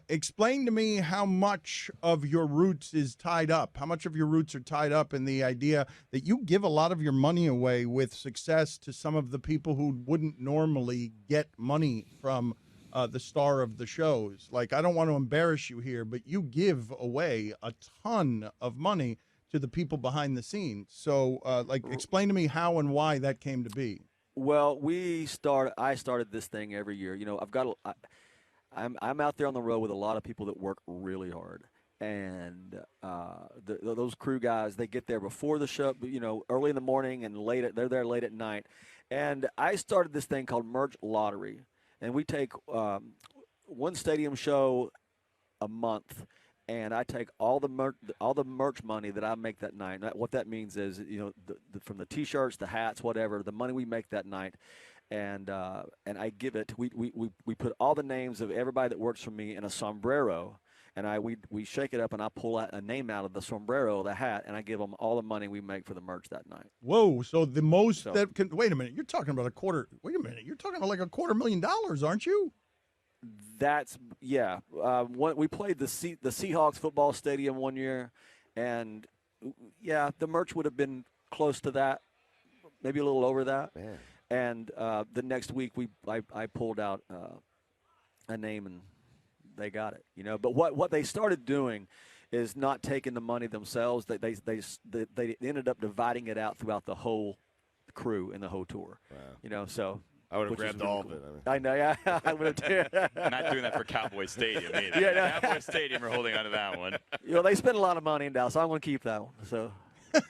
Explain to me how much of your roots is tied up. How much of your roots are tied up in the idea that you give a lot of your money away with success to some of the people who wouldn't normally get money from the star of the shows. Like, I don't want to embarrass you here, but you give away a ton of money to the people behind the scenes. So, explain to me how and why that came to be. Well, I started this thing every year. I'm out there on the road with a lot of people that work really hard, and those crew guys, they get there before the show, early in the morning and they're there late at night. And I started this thing called Merch Lottery, and we take one stadium show a month, and I take all the merch money that I make that night. What that means is, from the T-shirts, the hats, whatever, the money we make that night. And I give it. We put all the names of everybody that works for me in a sombrero, and we shake it up, and I pull out a name out of the sombrero, the hat, and I give them all the money we make for the merch that night. Whoa! So the most that can. Wait a minute. You're talking about a quarter. Wait a minute. You're talking about like $250,000, aren't you? That's yeah. We played the Seahawks football stadium one year, and yeah, the merch would have been close to that, maybe a little over that. Man. And the next week, I pulled out a name, and they got it. But what they started doing is not taking the money themselves. They ended up dividing it out throughout the whole crew and the whole tour. Wow. So I would have grabbed all cool. of it. I know, yeah. I would have. Not doing that for Cowboy Stadium either. Yeah, no. Cowboy Stadium are holding on to that one. They spend a lot of money in Dallas, so I'm going to keep that one. So.